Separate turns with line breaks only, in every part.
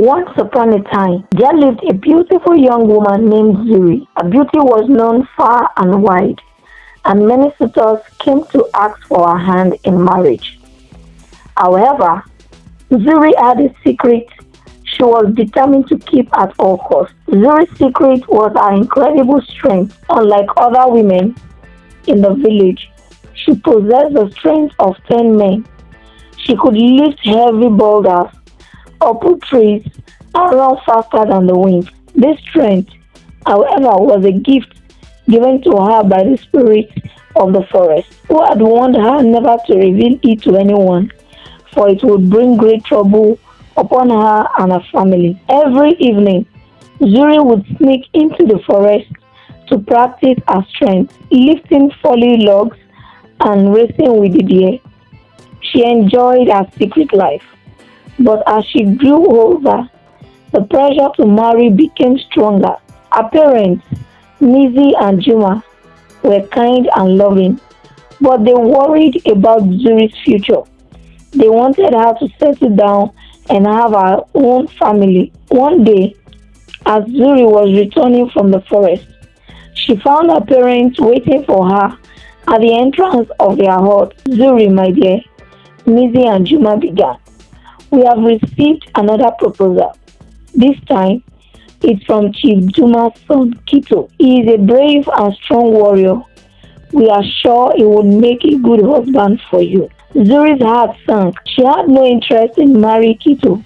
Once upon a time, there lived a beautiful young woman named Zuri. Her beauty was known far and wide, and many suitors came to ask for her hand in marriage. However, Zuri had a secret she was determined to keep at all costs. Zuri's secret was her incredible strength. Unlike other women in the village, she possessed the strength of 10 men. She could lift heavy boulders, uproot trees, and run faster than the wind. This strength, however, was a gift given to her by the spirit of the forest, who had warned her never to reveal it to anyone, for it would bring great trouble upon her and her family. Every evening, Zuri would sneak into the forest to practice her strength, lifting falling logs and racing with the deer. She enjoyed her secret life, but as she grew older, the pressure to marry became stronger. Her parents, Nizi and Juma, were kind and loving, but they worried about Zuri's future. They wanted her to settle down and have her own family. One day, as Zuri was returning from the forest, she found her parents waiting for her at the entrance of their hut. "Zuri, my dear," Nizi and Juma began, "we have received another proposal. This time, it's from Chief Juma's son, Kito. He is a brave and strong warrior. We are sure he would make a good husband for you." Zuri's heart sank. She had no interest in marrying Kito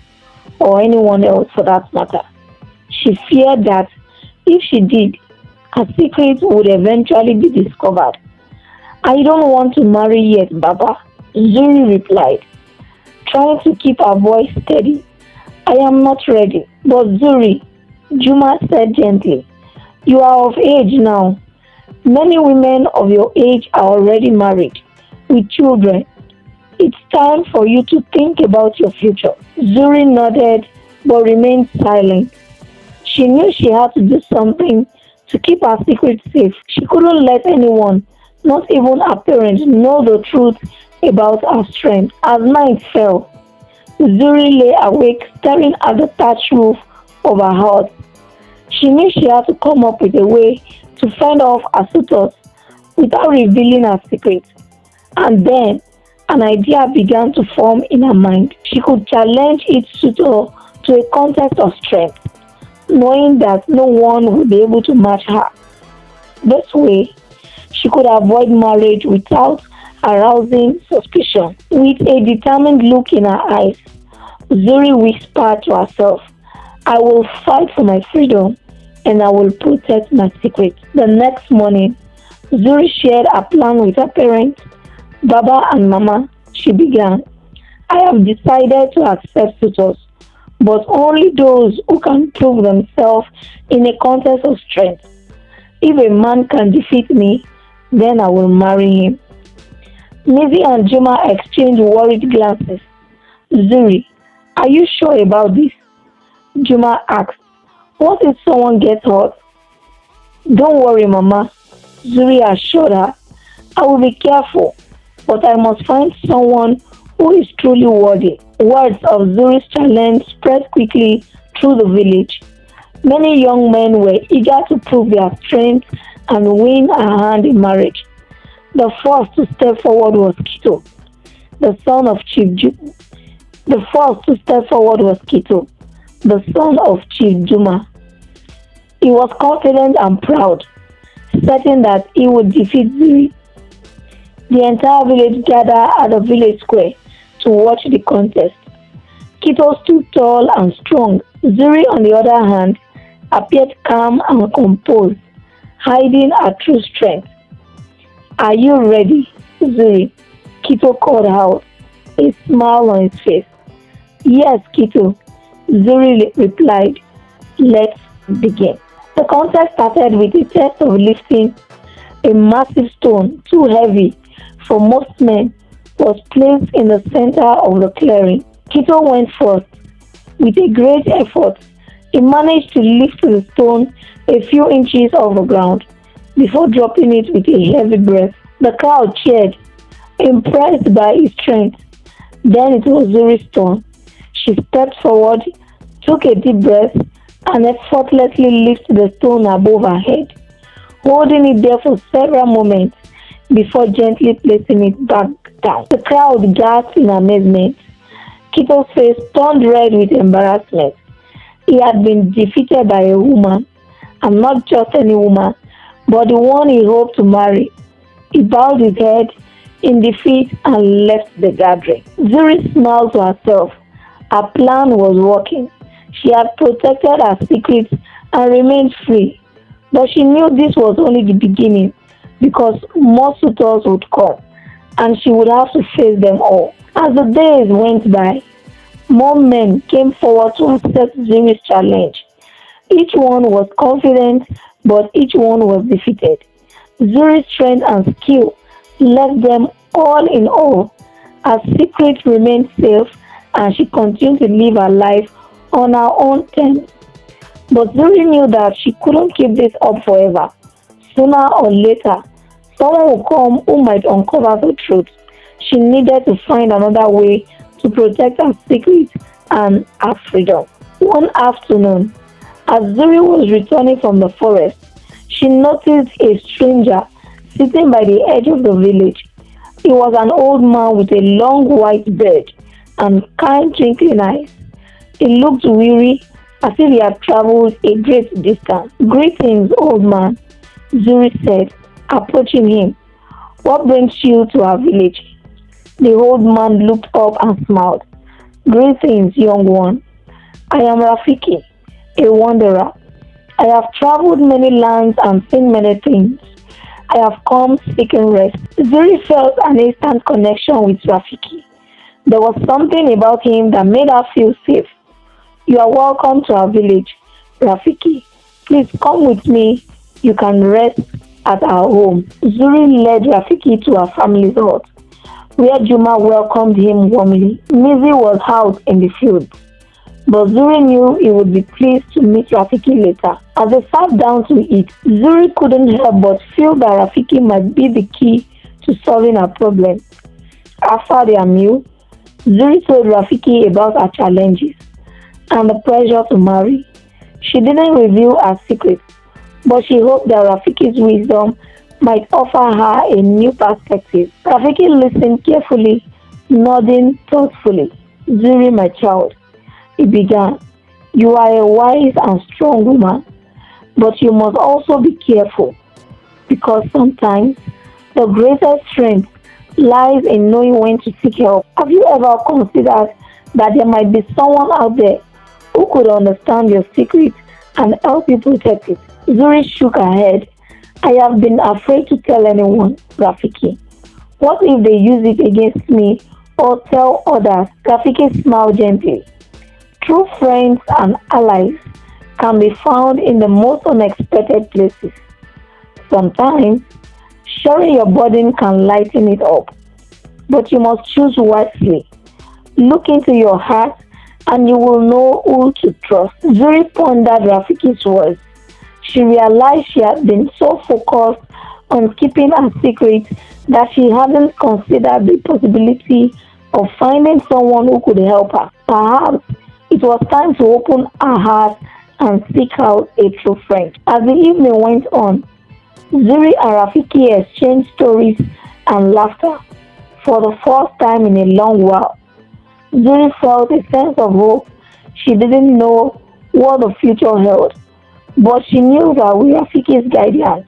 or anyone else for that matter. She feared that if she did, her secret would eventually be discovered. "I don't want to marry yet, Baba," Zuri replied, trying to keep her voice steady. "I am not ready." "But Zuri," Juma said gently, "you are of age now. Many women of your age are already married, with children. It's time for you to think about your future." Zuri nodded but remained silent. She knew she had to do something to keep her secret safe. She couldn't let anyone, not even her parents, know the truth about her strength. As night fell, Zuri lay awake staring at the thatched roof of her house. She knew she had to come up with a way to fend off her suitors without revealing her secret. And then an idea began to form in her mind. She could challenge each suitor to a contest of strength, knowing that no one would be able to match her. This way, she could avoid marriage without arousing suspicion. With a determined look in her eyes, Zuri whispered to herself, "I will fight for my freedom and I will protect my secret." The next morning, Zuri shared her plan with her parents, Baba and Mama. She began, "I have decided to accept suitors, but only those who can prove themselves in a contest of strength. If a man can defeat me, then I will marry him." Nizi and Juma exchanged worried glances. "Zuri, are you sure about this?" Juma asked. "What if someone gets hurt?" "Don't worry, Mama," Zuri assured her. "I will be careful, but I must find someone who is truly worthy." Words of Zuri's challenge spread quickly through the village. Many young men were eager to prove their strength and win her hand in marriage. The first to step forward was Kito, the son of Chief Juma. He was confident and proud, certain that he would defeat Zuri. The entire village gathered at the village square to watch the contest. Kito stood tall and strong. Zuri, on the other hand, appeared calm and composed, hiding her true strength. "Are you ready, Zuri?" Kito called out, a smile on his face. "Yes, Kito," Zuri replied. "Let's begin." The contest started with a test of lifting. A massive stone, too heavy for most men, was placed in the center of the clearing. Kito went first. With a great effort, he managed to lift the stone a few inches off the ground before dropping it with a heavy breath. The crowd cheered, impressed by his strength. Then it was Zuri's turn. She stepped forward, took a deep breath, and effortlessly lifted the stone above her head, holding it there for several moments before gently placing it back down. The crowd gasped in amazement. Kito's face turned red with embarrassment. He had been defeated by a woman, and not just any woman, but the one he hoped to marry. He bowed his head in defeat and left the gathering. Zuri smiled to herself. Her plan was working. She had protected her secrets and remained free. But she knew this was only the beginning, because more suitors would come, and she would have to face them all. As the days went by, more men came forward to accept Zuri's challenge. Each one was confident, but each one was defeated. Zuri's strength and skill left them all in awe. Her secret remained safe, and she continued to live her life on her own terms. But Zuri knew that she couldn't keep this up forever. Sooner or later, someone would come who might uncover the truth. She needed to find another way to protect her secret and her freedom. One afternoon, as Zuri was returning from the forest, she noticed a stranger sitting by the edge of the village. He was an old man with a long white beard and kind twinkling eyes. He looked weary, as if he had traveled a great distance. "Greetings, old man," Zuri said, approaching him. "What brings you to our village?" The old man looked up and smiled. "Greetings, young one. I am Rafiki, a wanderer. I have traveled many lands and seen many things. I have come seeking rest." Zuri felt an instant connection with Rafiki. There was something about him that made her feel safe. "You are welcome to our village, Rafiki. Please come with me. You can rest at our home." Zuri led Rafiki to her family's hut, where Juma welcomed him warmly. Mizi was out in the field, but Zuri knew he would be pleased to meet Rafiki later. As they sat down to eat, Zuri couldn't help but feel that Rafiki might be the key to solving her problem. After their meal, Zuri told Rafiki about her challenges and the pressure to marry. She didn't reveal her secret, but she hoped that Rafiki's wisdom might offer her a new perspective. Rafiki listened carefully, nodding thoughtfully. "Zuri, my child," he began, "you are a wise and strong woman, but you must also be careful, because sometimes the greatest strength lies in knowing when to seek help. Have you ever considered that there might be someone out there who could understand your secret and help you protect it?" Zuri shook her head. "I have been afraid to tell anyone, Rafiki. What if they use it against me or tell others?" Rafiki smiled gently. "True friends and allies can be found in the most unexpected places. Sometimes, sharing your burden can lighten it up, but you must choose wisely. Look into your heart and you will know who to trust." Zuri pondered Rafiki's words. She realized she had been so focused on keeping her secret that she hadn't considered the possibility of finding someone who could help her. Perhaps it was time to open her heart and seek out a true friend. As the evening went on, Zuri and Rafiki exchanged stories and laughter for the first time in a long while. Zuri felt a sense of hope. She didn't know what the future held, but she knew that with Rafiki's guidance,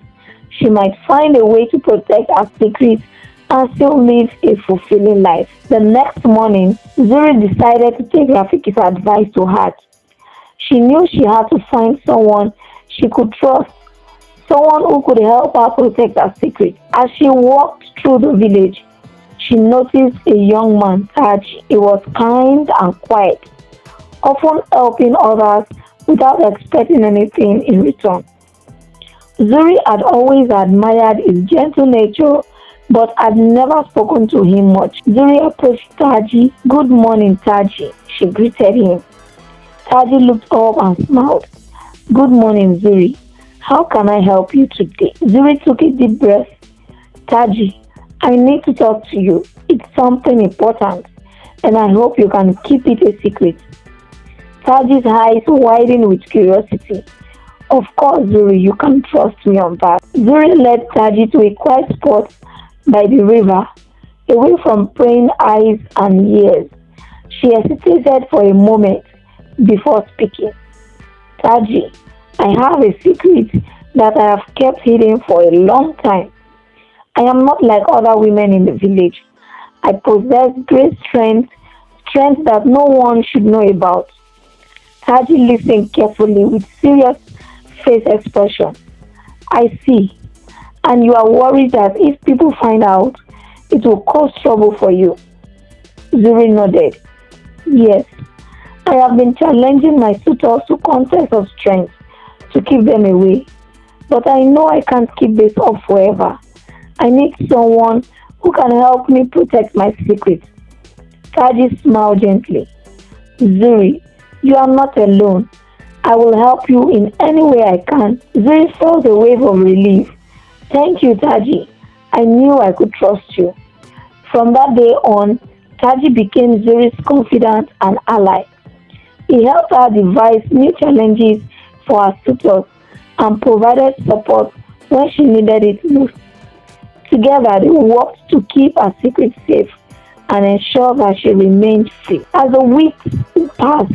she might find a way to protect her secrets and still live a fulfilling life. The next morning, Zuri decided to take Rafiki's advice to heart. She knew she had to find someone she could trust, someone who could help her protect her secret. As she walked through the village, she noticed a young man, Taji. He was kind and quiet, often helping others without expecting anything in return. Zuri had always admired his gentle nature, but had never spoken to him much. Zuri approached Taji. "Good morning, Taji," she greeted him. Taji looked up and smiled. "Good morning, Zuri. How can I help you today?" Zuri took a deep breath. "Taji, I need to talk to you. It's something important, and I hope you can keep it a secret." Taji's eyes widened with curiosity. Of course, Zuri, you can trust me on that. Zuri led Taji to a quiet spot by the river, away from prying eyes and ears. She hesitated for a moment before speaking. Taji, I have a secret that I have kept hidden for a long time. I am not like other women in the village. I possess great strength that no one should know about. Taji listened carefully with serious face expression. I see. And you are worried that if people find out, it will cause trouble for you. Zuri nodded. Yes, I have been challenging my suitors to contests of strength to keep them away. But I know I can't keep this up forever. I need someone who can help me protect my secret. Taji smiled gently. Zuri, you are not alone. I will help you in any way I can. Zuri felt a wave of relief. Thank you, Taji. I knew I could trust you. From that day on, Taji became Zuri's confidant and ally. He helped her devise new challenges for her suitors and provided support when she needed it most. Together, they worked to keep her secret safe and ensure that she remained free. As the weeks passed,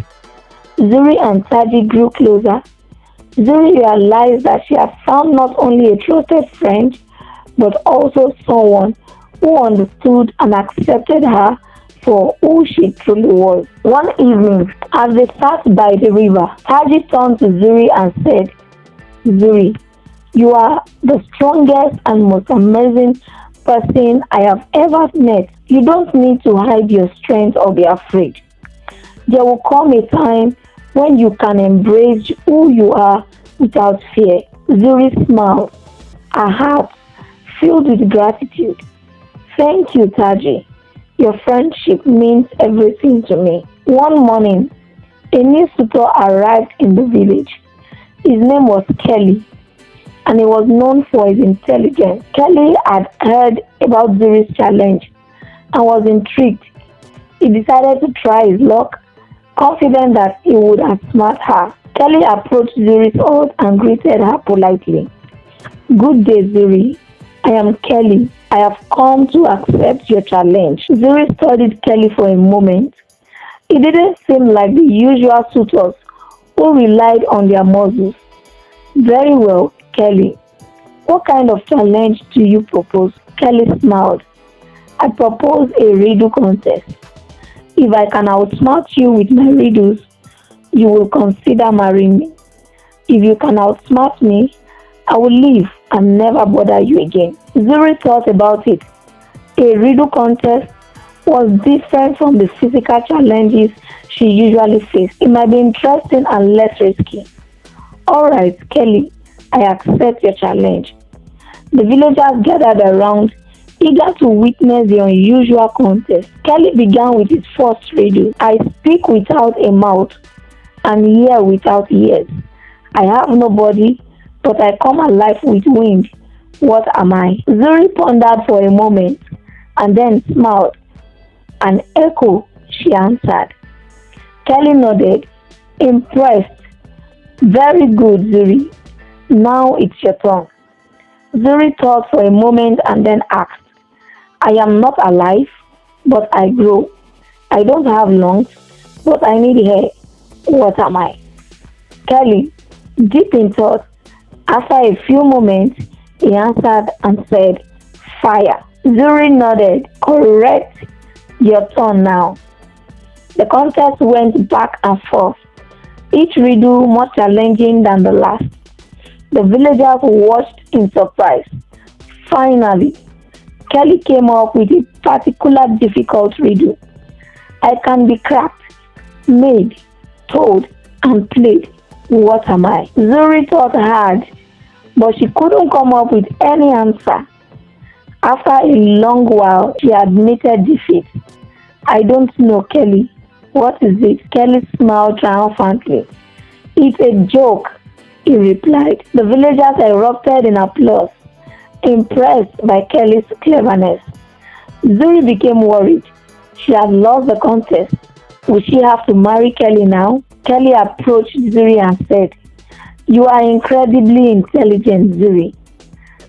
Zuri and Taji grew closer. Zuri realized that she had found not only a trusted friend, but also someone who understood and accepted her for who she truly was. One evening, as they sat by the river, Taji turned to Zuri and said, Zuri, you are the strongest and most amazing person I have ever met. You don't need to hide your strength or be afraid. There will come a time when you can embrace who you are without fear. Zuri smiled, her heart filled with gratitude. Thank you, Taji. Your friendship means everything to me. One morning, a new suitor arrived in the village. His name was Kelly, and he was known for his intelligence. Kelly had heard about Zuri's challenge and was intrigued. He decided to try his luck, confident that he would outsmart her. Kelly approached Zuri's hut and greeted her politely. Good day, Zuri. I am Kelly. I have come to accept your challenge. Zuri studied Kelly for a moment. He didn't seem like the usual suitors who relied on their muscles. Very well, Kelly. What kind of challenge do you propose? Kelly smiled. I propose a riddle contest. If I can outsmart you with my riddles, you will consider marrying me. If you can outsmart me, I will leave and never bother you again. Zuri thought about it. A riddle contest was different from the physical challenges she usually faced. It might be interesting and less risky. Alright, Kelly, I accept your challenge. The villagers gathered around, eager to witness the unusual contest. Kelly began with his first riddle. I speak without a mouth and hear without ears. I have no body, but I come alive with wind. What am I? Zuri pondered for a moment and then smiled. An echo, she answered. Kelly nodded, impressed. Very good, Zuri. Now it's your turn. Zuri thought for a moment and then asked, I am not alive, but I grow. I don't have lungs, but I need hair. What am I? Kelly, deep in thought, after a few moments, he answered and said, Fire. Zuri nodded. Correct. Your turn now. The contest went back and forth, each riddle more challenging than the last. The villagers watched in surprise. Finally, Kelly came up with a particularly difficult riddle. I can be cracked, made, told, and played. What am I? Zuri thought hard, but she couldn't come up with any answer. After a long while, she admitted defeat. I don't know, Kelly. What is it? Kelly smiled triumphantly. It's a joke, he replied. The villagers erupted in applause, impressed by Kelly's cleverness. Zuri became worried. She had lost the contest. Would she have to marry Kelly now? Kelly approached Zuri and said, "You are incredibly intelligent, Zuri.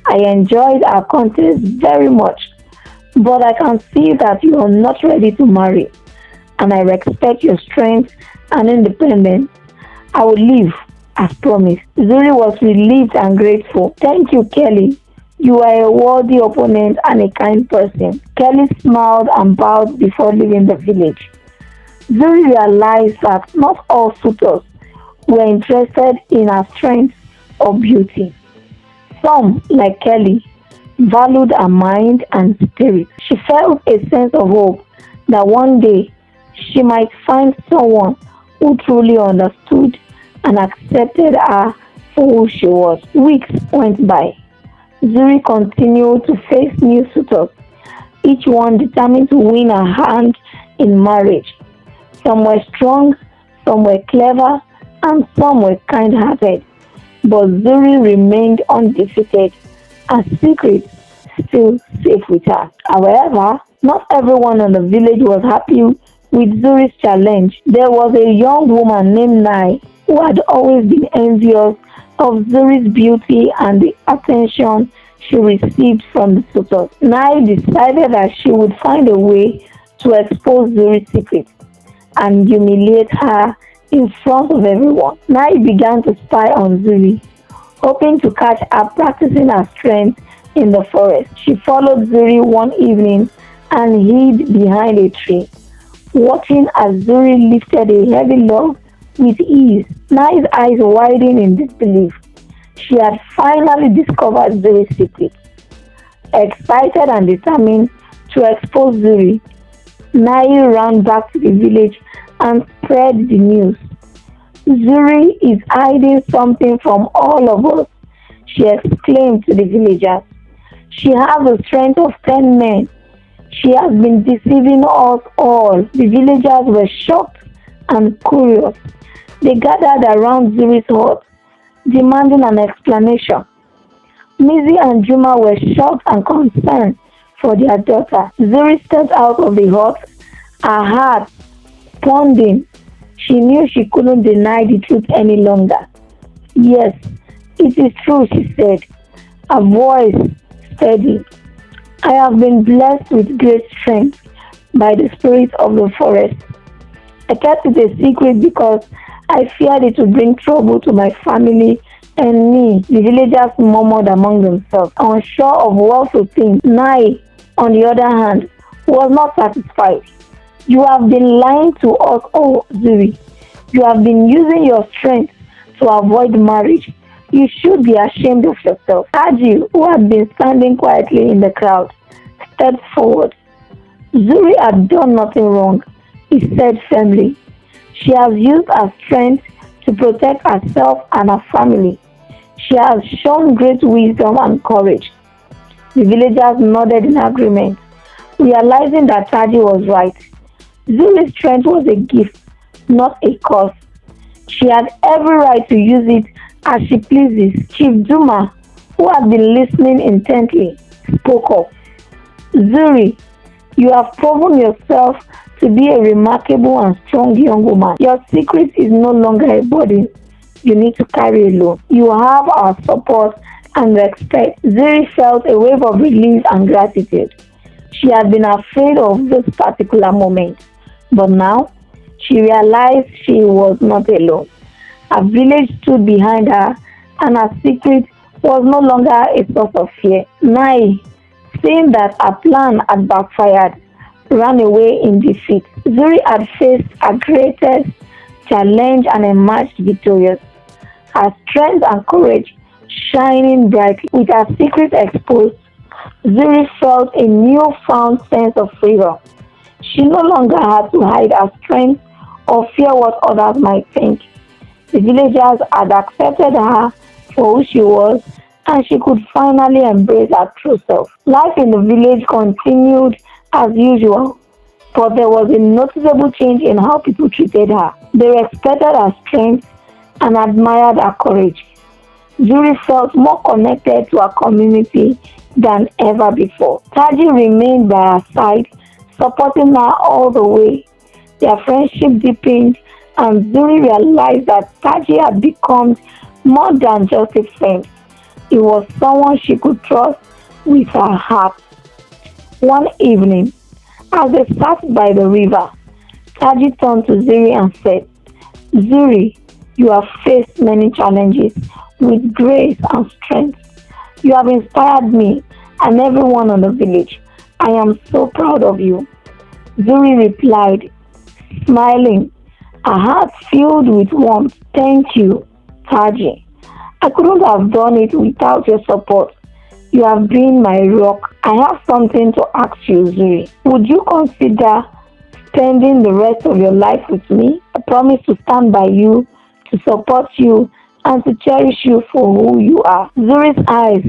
I enjoyed our contest very much, but I can see that you are not ready to marry, and I respect your strength and independence. I will leave, as promised." Zuri was relieved and grateful. "Thank you, Kelly. You are a worthy opponent and a kind person." Kelly smiled and bowed before leaving the village. Zuri realized that not all suitors were interested in her strength or beauty. Some, like Kelly, valued her mind and spirit. She felt a sense of hope that one day she might find someone who truly understood and accepted her for who she was. Weeks went by. Zuri continued to face new suitors, each one determined to win her hand in marriage. Some were strong, some were clever, and some were kind-hearted. But Zuri remained undefeated, her secret still safe with her. However, not everyone in the village was happy with Zuri's challenge. There was a young woman named Nai who had always been envious of Zuri's beauty and the attention she received from the suitors. Nai decided that she would find a way to expose Zuri's secret and humiliate her in front of everyone. Nai began to spy on Zuri, hoping to catch her practicing her strength in the forest. She followed Zuri one evening and hid behind a tree, watching as Zuri lifted a heavy log with ease. Nai's eyes widened in disbelief. She had finally discovered Zuri's secret. Excited and determined to expose Zuri, Nai ran back to the village and spread the news. "Zuri is hiding something from all of us," she exclaimed to the villagers. "She has the strength of 10 men. She has been deceiving us all." The villagers were shocked and curious. They gathered around Zuri's hut, demanding an explanation. Mizi and Juma were shocked and concerned for their daughter. Zuri stepped out of the hut, her heart pounding. She knew she couldn't deny the truth any longer. "Yes, it is true," she said, her voice steady. "I have been blessed with great strength by the spirit of the forest. I kept it a secret because I feared it would bring trouble to my family and me." The villagers murmured among themselves, unsure of what to think. Nai, on the other hand, was not satisfied. "You have been lying to us all, Zuri. You have been using your strength to avoid marriage. You should be ashamed of yourself." Haji, who had been standing quietly in the crowd, stepped forward. "Zuri had done nothing wrong," he said firmly. "She has used her strength to protect herself and her family. She has shown great wisdom and courage." The villagers nodded in agreement, realizing that Taji was right. Zuri's strength was a gift, not a curse. She had every right to use it as she pleases. Chief Juma, who had been listening intently, spoke up. "Zuri, you have proven yourself to be a remarkable and strong young woman. Your secret is no longer a burden you need to carry alone. You have our support and respect." Zuri felt a wave of relief and gratitude. She had been afraid of this particular moment, but now she realized she was not alone. Her village stood behind her, and her secret was no longer a source of fear. Nai, seeing that her plan had backfired, ran away in defeat. Zuri had faced her greatest challenge and emerged victorious, her strength and courage shining brightly. With her secret exposed, Zuri felt a newfound sense of freedom. She no longer had to hide her strength or fear what others might think. The villagers had accepted her for who she was, and she could finally embrace her true self. Life in the village continued as usual, but there was a noticeable change in how people treated her. They respected her strength and admired her courage. Zuri felt more connected to her community than ever before. Taji remained by her side, supporting her all the way. Their friendship deepened and Zuri realized that Taji had become more than just a friend. He was someone she could trust with her heart. One evening, as they sat by the river, Taji turned to Zuri and said, Zuri, you have faced many challenges with grace and strength. You have inspired me and everyone in the village. I am so proud of you. Zuri replied, smiling, her heart filled with warmth. Thank you, Taji. I couldn't have done it without your support. You have been my rock. I have something to ask you, Zuri. Would you consider spending the rest of your life with me? I promise to stand by you, to support you, and to cherish you for who you are. Zuri's eyes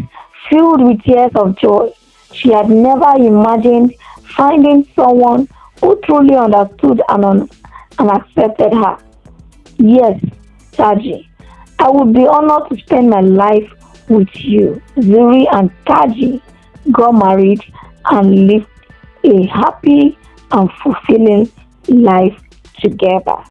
filled with tears of joy. She had never imagined finding someone who truly understood and accepted her. Yes, Taji, I would be honored to spend my life with you. Zuri and Taji got married and lived a happy and fulfilling life together.